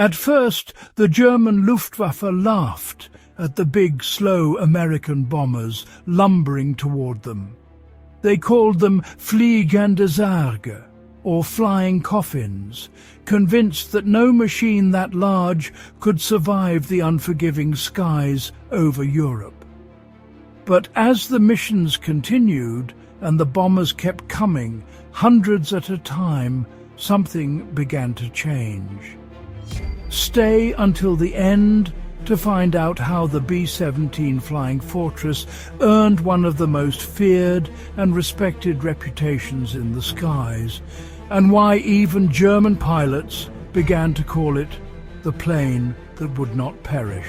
At first, the German Luftwaffe laughed at the big, slow American bombers lumbering toward them. They called them fliegende Särge, or flying coffins, convinced that no machine that large could survive the unforgiving skies over Europe. But as the missions continued and the bombers kept coming, hundreds at a time, something began to change. Stay until the end to find out how the B-17 Flying Fortress earned one of the most feared and respected reputations in the skies, and why even German pilots began to call it the plane that would not perish.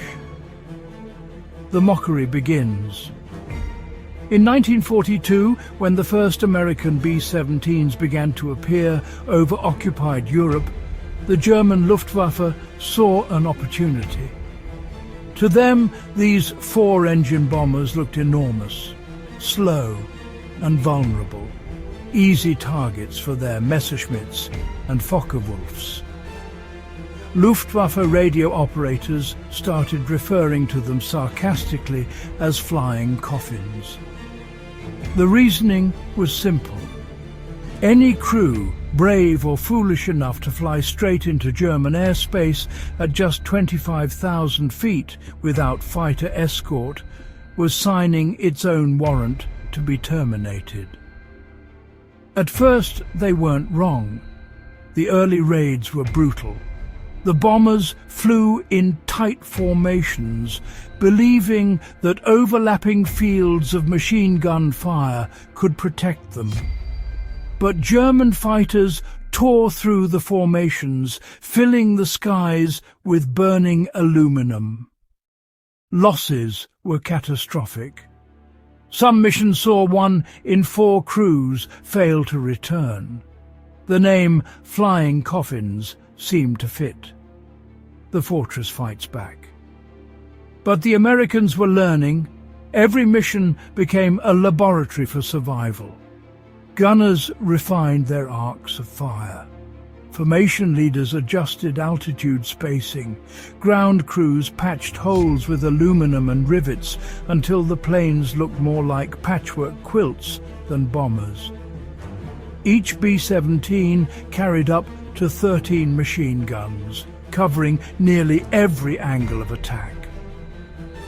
The mockery begins. In 1942, when the first American B-17s began to appear over occupied Europe, the German Luftwaffe saw an opportunity. To them, these four-engine bombers looked enormous, slow and vulnerable, easy targets for their Messerschmitts and Focke-Wulfs. Luftwaffe radio operators started referring to them sarcastically as flying coffins. The reasoning was simple. Any crew brave or foolish enough to fly straight into German airspace at just 25,000 feet without fighter escort was signing its own warrant to be terminated. At first, they weren't wrong. The early raids were brutal. The bombers flew in tight formations, believing that overlapping fields of machine gun fire could protect them. But German fighters tore through the formations, filling the skies with burning aluminum. Losses were catastrophic. Some missions saw 1 in 4 crews fail to return. The name Flying Coffins seemed to fit. The fortress fights back. But the Americans were learning. Every mission became a laboratory for survival. Gunners refined their arcs of fire. Formation leaders adjusted altitude spacing. Ground crews patched holes with aluminum and rivets until the planes looked more like patchwork quilts than bombers. Each B-17 carried up to 13 machine guns, covering nearly every angle of attack.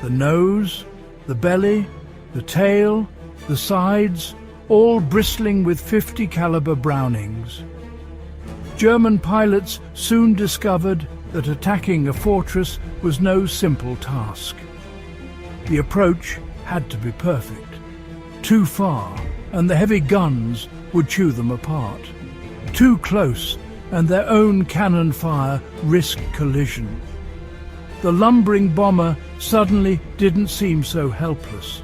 The nose, the belly, the tail, the sides, all bristling with 50 caliber Brownings. German pilots soon discovered that attacking a fortress was no simple task. The approach had to be perfect. Too far, and the heavy guns would chew them apart. Too close, and their own cannon fire risked collision. The lumbering bomber suddenly didn't seem so helpless.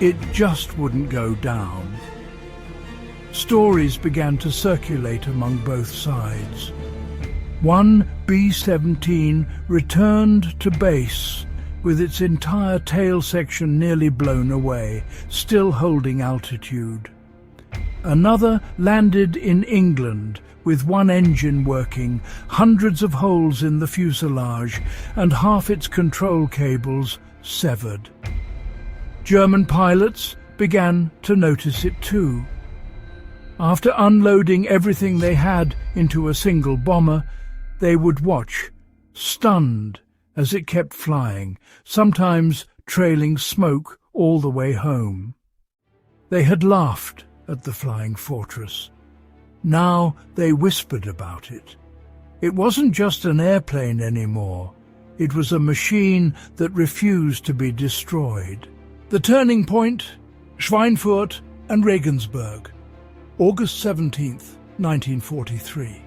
It just wouldn't go down. Stories began to circulate among both sides. One B-17 returned to base with its entire tail section nearly blown away, still holding altitude. Another landed in England with one engine working, hundreds of holes in the fuselage, and half its control cables severed. German pilots began to notice it too. After unloading everything they had into a single bomber, they would watch, stunned, as it kept flying, sometimes trailing smoke all the way home. They had laughed at the Flying Fortress. Now they whispered about it. It wasn't just an airplane anymore. It was a machine that refused to be destroyed. The turning point, Schweinfurt and Regensburg, August 17th, 1943.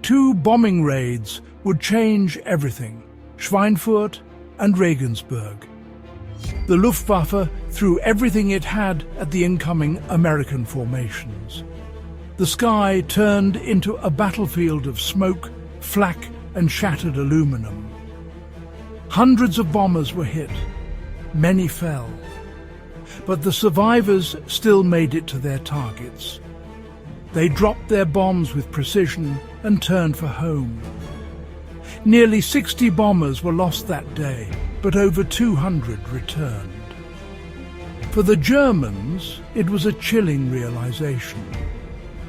2 bombing raids would change everything, Schweinfurt and Regensburg. The Luftwaffe threw everything it had at the incoming American formations. The sky turned into a battlefield of smoke, flak and shattered aluminum. Hundreds of bombers were hit. Many fell. But the survivors still made it to their targets. They dropped their bombs with precision and turned for home. Nearly 60 bombers were lost that day, but over 200 returned. For the Germans, it was a chilling realization.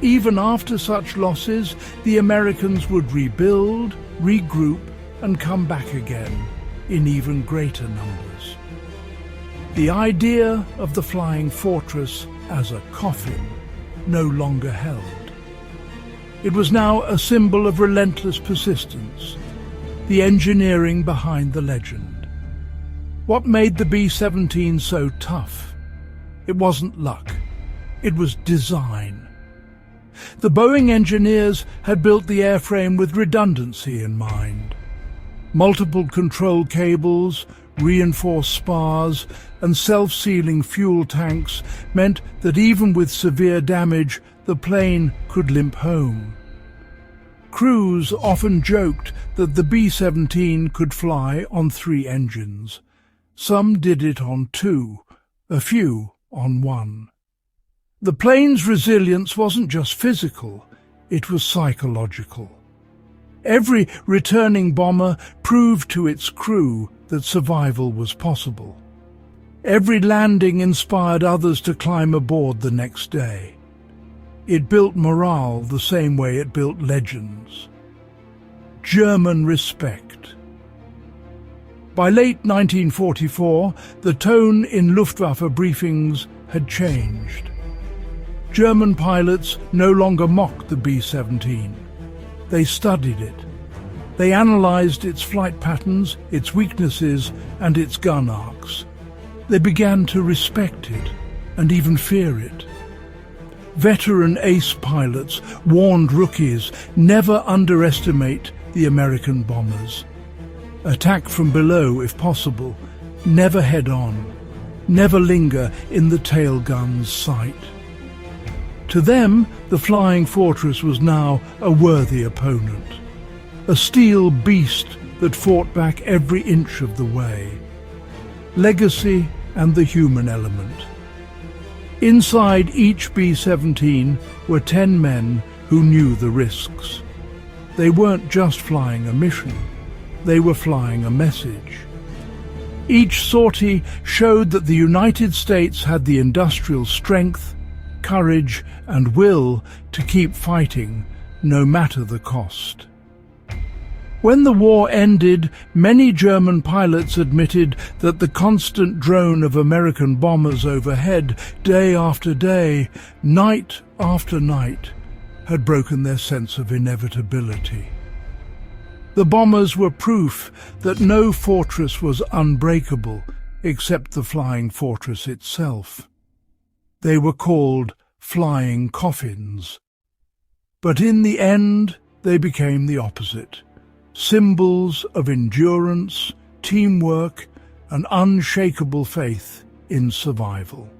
Even after such losses, the Americans would rebuild, regroup, and come back again in even greater numbers. The idea of the flying fortress as a coffin no longer held. It was now a symbol of relentless persistence, the engineering behind the legend. What made the B-17 so tough? It wasn't luck, it was design. The Boeing engineers had built the airframe with redundancy in mind. Multiple control cables, reinforced spars, and self-sealing fuel tanks meant that even with severe damage, the plane could limp home. Crews often joked that the B-17 could fly on 3 engines. Some did it on 2, a few on 1. The plane's resilience wasn't just physical, it was psychological. Every returning bomber proved to its crew that survival was possible. Every landing inspired others to climb aboard the next day. It built morale the same way it built legends. German respect. By late 1944, the tone in Luftwaffe briefings had changed. German pilots no longer mocked the B-17. They studied it. They analyzed its flight patterns, its weaknesses, and its gun arcs. They began to respect it and even fear it. Veteran ace pilots warned rookies never underestimate the American bombers. Attack from below if possible, never head on, never linger in the tail gun's sight. To them, the flying fortress was now a worthy opponent, a steel beast that fought back every inch of the way. Legacy and the human element. Inside each B-17 were 10 men who knew the risks. They weren't just flying a mission, they were flying a message. Each sortie showed that the United States had the industrial strength, courage and will to keep fighting, no matter the cost. When the war ended, many German pilots admitted that the constant drone of American bombers overhead, day after day, night after night, had broken their sense of inevitability. The bombers were proof that no fortress was unbreakable except the flying fortress itself. They were called flying coffins. But in the end, they became the opposite. Symbols of endurance, teamwork, and unshakable faith in survival.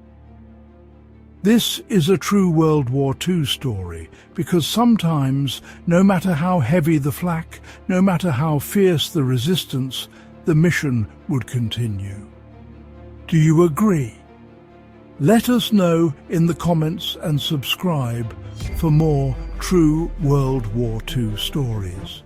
This is a true World War II story, because sometimes, no matter how heavy the flak, no matter how fierce the resistance, the mission would continue. Do you agree? Let us know in the comments and subscribe for more true World War II stories.